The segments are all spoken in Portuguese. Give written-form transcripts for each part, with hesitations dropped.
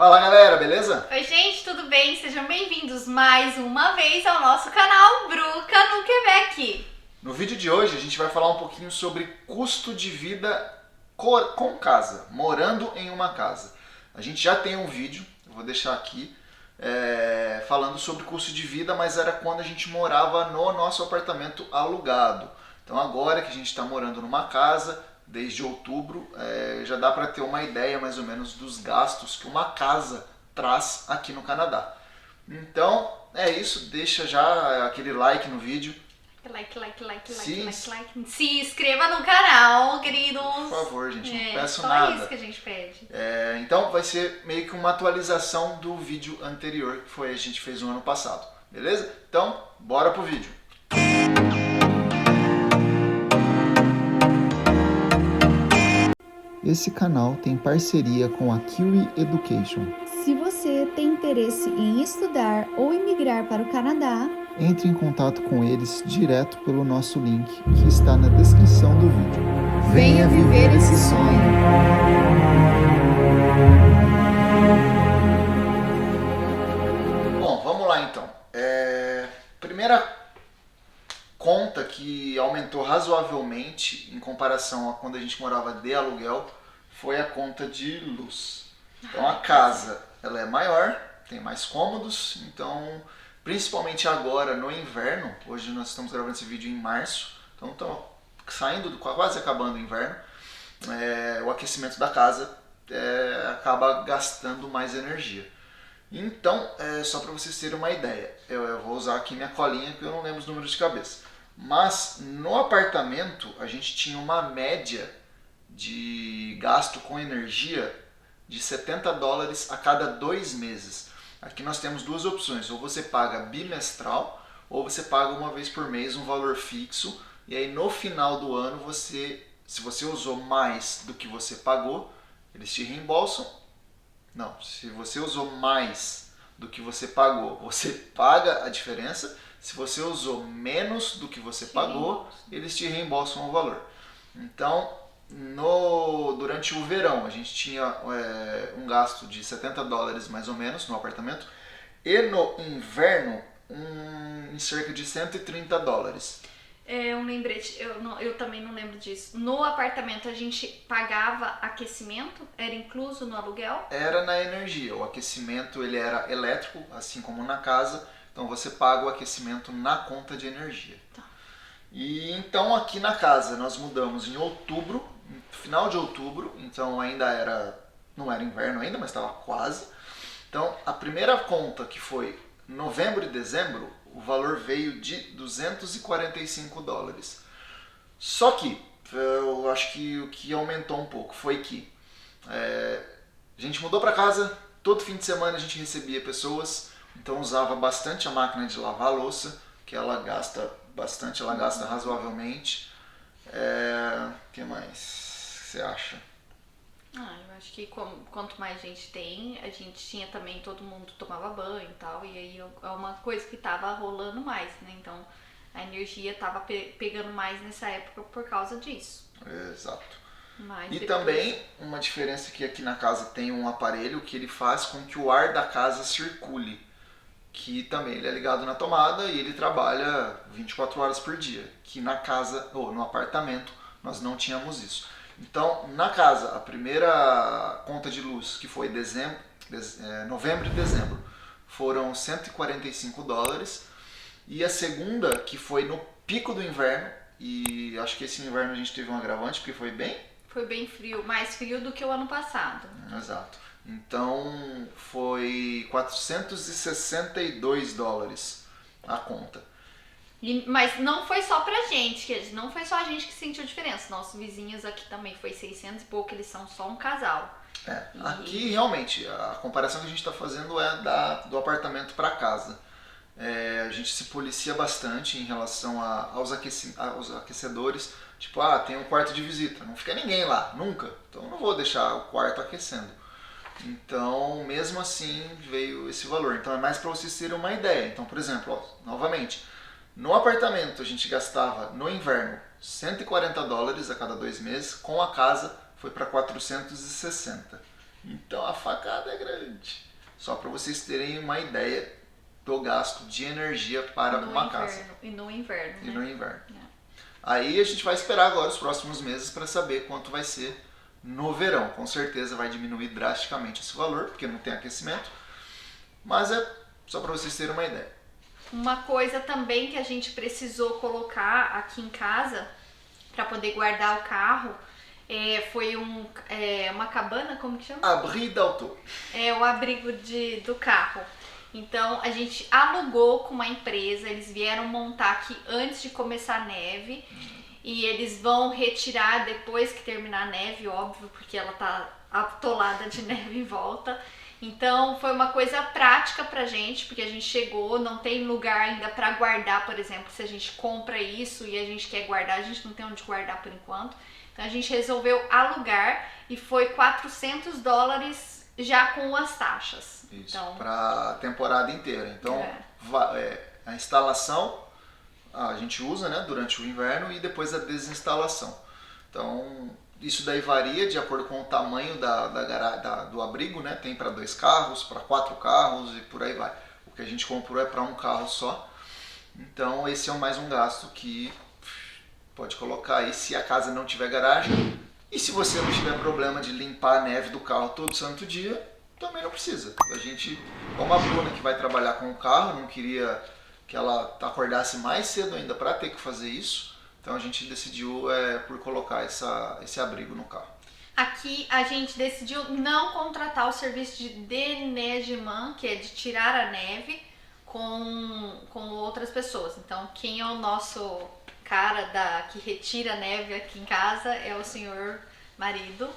Fala galera, beleza? Oi gente, tudo bem? Sejam bem-vindos mais uma vez ao nosso canal Bruca no Quebec. No vídeo de hoje a gente vai falar um pouquinho sobre custo de vida com casa, morando em uma casa. A gente já tem um vídeo, eu vou deixar aqui, falando sobre custo de vida, mas era quando a gente morava no nosso apartamento alugado. Então agora que a gente está morando numa casa, desde outubro, já dá para ter uma ideia mais ou menos dos gastos que uma casa traz aqui no Canadá. Então é isso, deixa já aquele like no vídeo. Like. Se inscreva no canal, queridos. Por favor, gente, não peço só nada. É isso que a gente pede. Então vai ser meio que uma atualização do vídeo anterior, que foi a gente fez no ano passado, beleza? Então, bora pro vídeo. Esse canal tem parceria com a Kiwi Education. Se você tem interesse em estudar ou imigrar para o Canadá, Entre em contato com eles direto pelo nosso link que está na descrição do vídeo. venha viver esse sonho. Bom, vamos lá então. Primeira conta que aumentou razoavelmente em comparação a quando a gente morava de aluguel foi a conta de luz. Então a casa ela é maior, tem mais cômodos, então principalmente agora no inverno, hoje nós estamos gravando esse vídeo em março, então estamos saindo, quase acabando o inverno, o aquecimento da casa acaba gastando mais energia. Então, só para vocês terem uma ideia, eu vou usar aqui minha colinha porque eu não lembro os números de cabeça. Mas no apartamento a gente tinha uma média de gasto com energia de $70 a cada 2 meses. Aqui nós temos duas opções, ou você paga bimestral ou você paga uma vez por mês um valor fixo e aí no final do ano se você usou mais do que você pagou, eles te reembolsam. Não, se você usou mais do que você pagou, você paga a diferença. Se você usou menos do que você pagou, eles te reembolsam o valor. Então, durante o verão, a gente tinha um gasto de $70 mais ou menos no apartamento. E no inverno, em cerca de $130. Um lembrete, eu também não lembro disso. No apartamento a gente pagava aquecimento? Era incluso no aluguel? Era na energia. O aquecimento ele era elétrico, assim como na casa. Então você paga o aquecimento na conta de energia. Tá. E então aqui na casa nós mudamos em outubro, final de outubro, então não era inverno ainda, mas estava quase. Então a primeira conta, que foi novembro e dezembro, o valor veio de $245. Só que eu acho que o que aumentou um pouco foi que a gente mudou para casa, todo fim de semana a gente recebia pessoas, então usava bastante a máquina de lavar louça, que ela gasta bastante, ela gasta razoavelmente. Que mais você acha? Eu acho que quanto mais gente tem, a gente tinha também, todo mundo tomava banho e tal, e aí é uma coisa que tava rolando mais, né? Então a energia tava pegando mais nessa época por causa disso. Exato. Mas E depois... também uma diferença que aqui na casa tem um aparelho que ele faz com que o ar da casa circule, que também ele é ligado na tomada e ele trabalha 24 horas por dia, que na casa ou no apartamento nós não tínhamos isso. Então, na casa, a primeira conta de luz, que foi novembro e dezembro, foram $145. E a segunda, que foi no pico do inverno, e acho que esse inverno a gente teve um agravante, porque foi bem... Foi bem frio, mais frio do que o ano passado. Exato. Então, foi $462 a conta. Mas não foi só pra gente, não foi só a gente que sentiu diferença. Nossos vizinhos aqui também foi 600 e pouco, eles são só um casal. Aqui realmente a comparação que a gente está fazendo é do apartamento para casa. A gente se policia bastante em relação aos aquecedores. Tipo, tem um quarto de visita, não fica ninguém lá, nunca. Então eu não vou deixar o quarto aquecendo. Então, mesmo assim, veio esse valor. Então é mais para vocês terem uma ideia. Então, por exemplo, novamente, no apartamento a gente gastava no inverno $140 a cada 2 meses, com a casa foi para 460. Então a facada é grande. Só para vocês terem uma ideia do gasto de energia para uma casa. E no inverno, E né? no inverno. Aí a gente vai esperar agora os próximos meses para saber quanto vai ser no verão. Com certeza vai diminuir drasticamente esse valor, porque não tem aquecimento. Mas é só para vocês terem uma ideia. Uma coisa também que a gente precisou colocar aqui em casa para poder guardar o carro foi uma cabana, como que chama? Abri d'auto. É o abrigo do carro. Então a gente alugou com uma empresa, eles vieram montar aqui antes de começar a neve e eles vão retirar depois que terminar a neve, óbvio, porque ela tá atolada de neve em volta. Então foi uma coisa prática pra gente, porque a gente chegou, não tem lugar ainda pra guardar, por exemplo, se a gente compra isso e a gente quer guardar, a gente não tem onde guardar por enquanto. Então a gente resolveu alugar e foi $400 já com as taxas. Isso, então, para a temporada inteira. Então a instalação a gente usa, né, durante o inverno e depois a desinstalação. Então isso daí varia de acordo com o tamanho do abrigo, né? Tem para 2 carros, para 4 carros e por aí vai. O que a gente comprou é para um carro só. Então esse é mais um gasto que pode colocar aí se a casa não tiver garagem. E se você não tiver problema de limpar a neve do carro todo santo dia, também não precisa. A gente, como a Bruna que vai trabalhar com o carro, não queria que ela acordasse mais cedo ainda para ter que fazer isso. Então a gente decidiu por colocar esse abrigo no carro. Aqui a gente decidiu não contratar o serviço de deneigement, que é de tirar a neve, com outras pessoas. Então quem é o nosso cara que retira a neve aqui em casa é o senhor marido.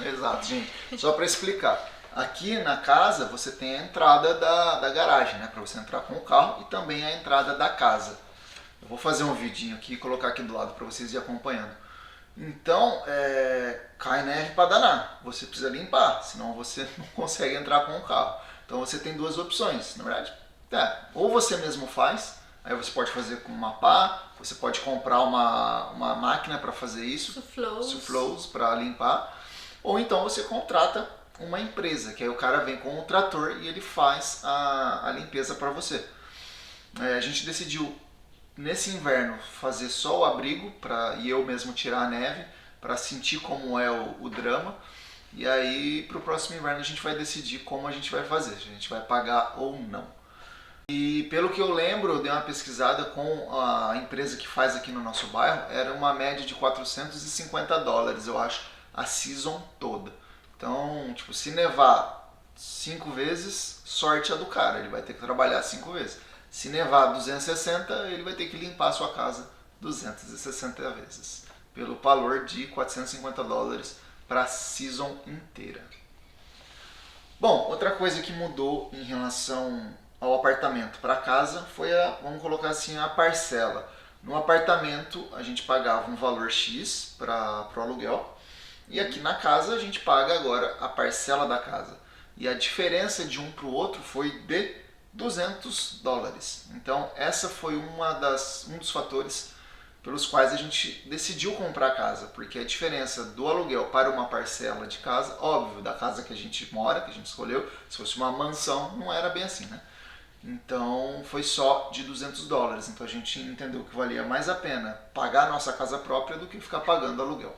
Exato, gente. Só para explicar. Aqui na casa você tem a entrada da garagem, né? Para você entrar com o carro e também a entrada da casa. Eu vou fazer um vidinho aqui e colocar aqui do lado para vocês ir acompanhando. Então, cai neve para danar. Você precisa limpar, senão você não consegue entrar com o carro. Então você tem 2 opções, na verdade. Ou você mesmo faz, aí você pode fazer com uma pá, você pode comprar uma máquina para fazer isso, Suflows para limpar, ou então você contrata uma empresa, que aí o cara vem com um trator e ele faz a limpeza para você. A gente decidiu nesse inverno fazer só o abrigo e eu mesmo tirar a neve para sentir como é o drama. E aí para o próximo inverno a gente vai decidir como a gente vai fazer, se a gente vai pagar ou não. E pelo que eu lembro, eu dei uma pesquisada com a empresa que faz aqui no nosso bairro, era uma média de $450, eu acho, a season toda. Então, tipo, se nevar 5 vezes, sorte é do cara, ele vai ter que trabalhar 5 vezes. Se nevar 260, ele vai ter que limpar a sua casa 260 vezes. Pelo valor de $450 para a season inteira. Bom, outra coisa que mudou em relação ao apartamento para casa foi vamos colocar assim, a parcela. No apartamento a gente pagava um valor X para o aluguel. E aqui na casa a gente paga agora a parcela da casa. E a diferença de um para o outro foi de $200. Então essa foi um dos fatores pelos quais a gente decidiu comprar a casa, porque a diferença do aluguel para uma parcela de casa, óbvio, da casa que a gente mora, que a gente escolheu, se fosse uma mansão não era bem assim, né? Então foi só de $200. Então a gente entendeu que valia mais a pena pagar a nossa casa própria do que ficar pagando aluguel.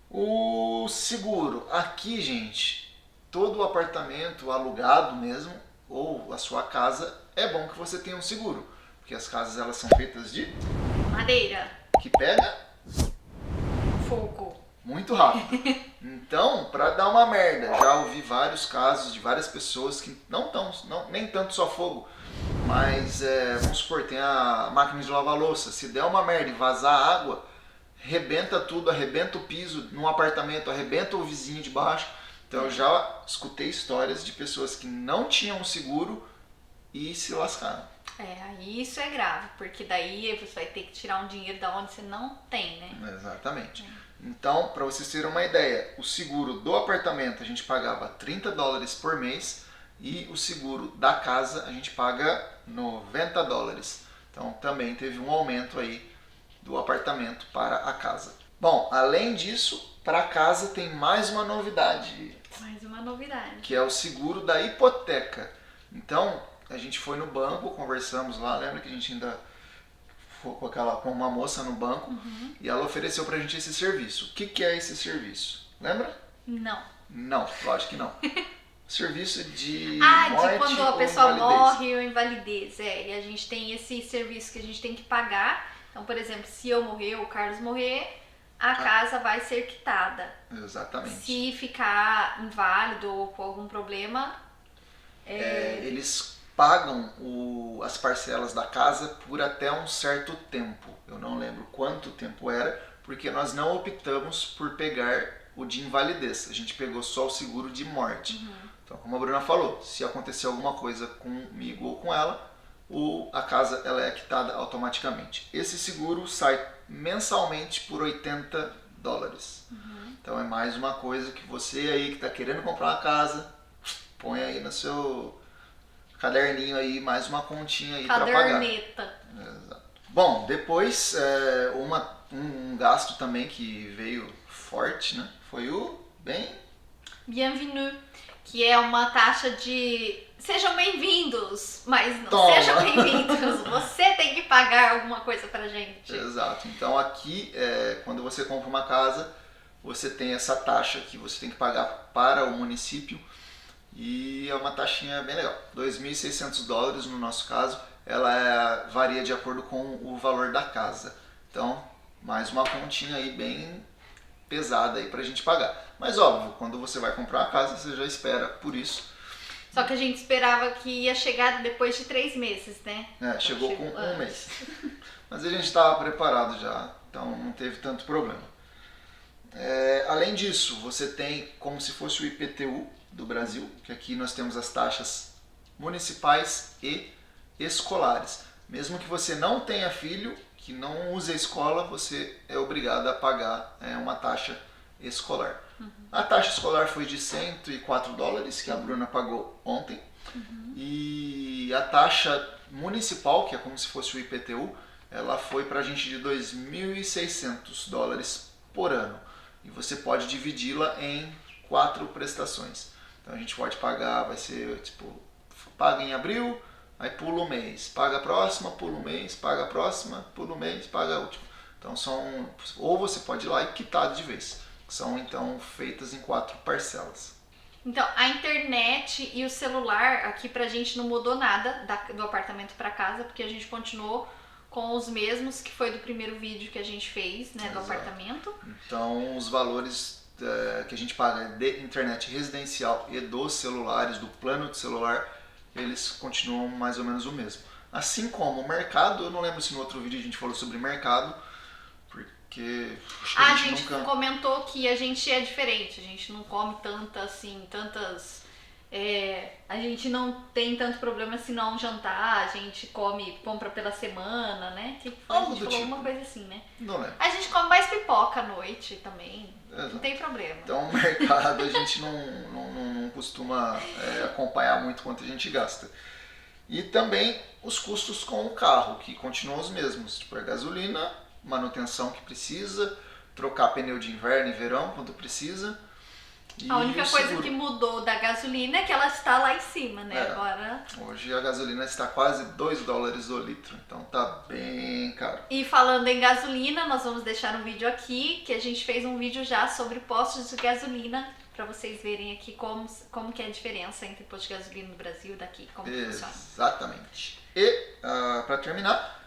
O seguro, aqui, gente, todo o apartamento alugado mesmo, ou a sua casa, é bom que você tenha um seguro, porque as casas elas são feitas de madeira, que pega fogo muito rápido. Então, para dar uma merda, já ouvi vários casos de várias pessoas que nem tanto só fogo, mas vamos supor, tem a máquina de lavar louça, se der uma merda e vazar água, arrebenta tudo, arrebenta o piso num apartamento, arrebenta o vizinho de baixo. Então eu já escutei histórias de pessoas que não tinham seguro e se lascaram. Aí isso é grave, porque daí você vai ter que tirar um dinheiro da onde você não tem, né? Exatamente. Então, para vocês terem uma ideia, o seguro do apartamento a gente pagava $30 por mês e o seguro da casa a gente paga $90. Então também teve um aumento aí do apartamento para a casa. Bom, além disso, para a casa tem mais uma novidade. Mais uma novidade. que é o seguro da hipoteca. Então, a gente foi no banco, conversamos lá, lembra que a gente ainda foi com uma moça no banco e ela ofereceu pra gente esse serviço. O que é esse serviço? Lembra? Não. Não, lógico que não. Serviço de Ah, morte de quando a ou pessoa invalidez. morre ou invalidez. E a gente tem esse serviço que a gente tem que pagar. Então, por exemplo, se eu morrer ou o Carlos morrer, a casa vai ser quitada. Exatamente. Se ficar inválido ou com algum problema, Eles pagam as parcelas da casa por até um certo tempo. Eu não lembro quanto tempo era, porque nós não optamos por pegar o de invalidez. A gente pegou só o seguro de morte. Então, como a Bruna falou, se acontecer alguma coisa comigo ou com ela, a casa ela é quitada automaticamente. Esse seguro sai mensalmente por $80. Então é mais uma coisa que você aí que está querendo comprar uma casa, põe aí no seu caderninho aí mais uma continha aí para pagar. caderneta. Exato. Bom, depois um gasto também que veio forte, né? Foi o Bienvenue, que é uma taxa de sejam bem-vindos, mas não Toma. sejam bem-vindos. Você tem que pagar alguma coisa pra gente. Exato. Então aqui, quando você compra uma casa, você tem essa taxa que você tem que pagar para o município e é uma taxinha bem legal. $2.600 no nosso caso. Ela varia de acordo com o valor da casa. Então, mais uma continha aí bem pesada aí pra gente pagar. Mas óbvio, quando você vai comprar uma casa, você já espera por isso. Só que a gente esperava que ia chegar depois de 3 meses, né? Chegou com chegou um mês. Mas a gente estava preparado já, então não teve tanto problema. Além disso, você tem como se fosse o IPTU do Brasil, que aqui nós temos as taxas municipais e escolares. Mesmo que você não tenha filho, que não use a escola, você é obrigado a pagar uma taxa escolar. A taxa escolar foi de $104, que a Bruna pagou ontem. E a taxa municipal, que é como se fosse o IPTU, ela foi pra gente de $2.600 por ano. E você pode dividi-la em 4 prestações. Então a gente pode pagar, vai ser tipo, paga em abril, aí pula um mês, paga a próxima, pula um mês, paga a próxima, pula um mês, paga a última. Então ou você pode ir lá e quitar de vez. São então feitas em 4 parcelas. Então, a internet e o celular aqui pra gente não mudou nada do apartamento pra casa, porque a gente continuou com os mesmos que foi do primeiro vídeo que a gente fez, né, do Exato. apartamento. Então os valores que a gente paga de internet residencial e dos celulares, do plano de celular, eles continuam mais ou menos o mesmo. Assim como o mercado, eu não lembro se no outro vídeo a gente falou sobre mercado, porque acho que A a gente gente nunca... comentou que a gente é diferente, a gente não come tantas... a gente não tem tanto problema se não jantar, a gente compra pela semana, né? Que foi, a Algo gente do falou tipo. alguma coisa assim, né? Não lembro. A gente come mais pipoca à noite também, Exato. não tem problema. Então o mercado a gente não costuma acompanhar muito quanto a gente gasta. E também os custos com o carro, que continuam os mesmos, tipo a gasolina, manutenção que precisa, trocar pneu de inverno e verão quando precisa. E A única o coisa seguro. que mudou da gasolina é que ela está lá em cima, né? Agora. Hoje a gasolina está quase $2 o litro, então tá bem caro. E falando em gasolina, nós vamos deixar um vídeo aqui, que a gente fez um vídeo já sobre postos de gasolina, para vocês verem aqui como que é a diferença entre posto de gasolina no Brasil e daqui, como que funciona. Exatamente. E, para terminar,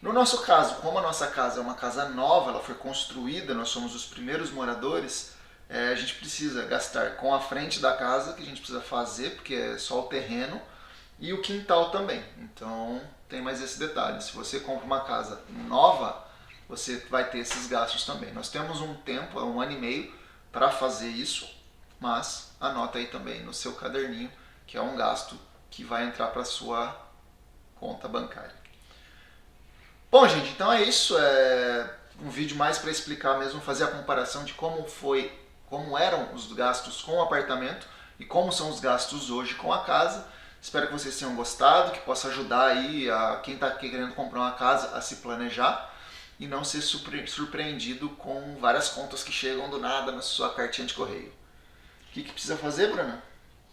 no nosso caso, como a nossa casa é uma casa nova, ela foi construída, nós somos os primeiros moradores, a gente precisa gastar com a frente da casa, que a gente precisa fazer, porque é só o terreno, e o quintal também. Então tem mais esse detalhe. Se você compra uma casa nova, você vai ter esses gastos também. Nós temos um tempo, 1 ano e meio, para fazer isso, mas anota aí também no seu caderninho, que é um gasto que vai entrar para sua conta bancária. Bom, gente, então é isso. É um vídeo mais para explicar mesmo, fazer a comparação de como eram os gastos com o apartamento e como são os gastos hoje com a casa. Espero que vocês tenham gostado, que possa ajudar aí a quem está querendo comprar uma casa a se planejar e não ser surpreendido com várias contas que chegam do nada na sua cartinha de correio. O que precisa fazer, Bruna?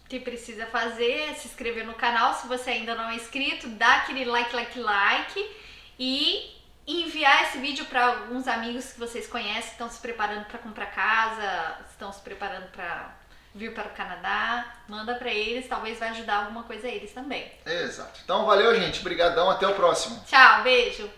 O que precisa fazer é se inscrever no canal. Se você ainda não é inscrito, dá aquele like e enviar esse vídeo para alguns amigos que vocês conhecem, que estão se preparando para comprar casa, estão se preparando para vir para o Canadá. Manda para eles, talvez vai ajudar alguma coisa a eles também. Exato. Então valeu, gente. Obrigadão. Até o próximo. Tchau, beijo.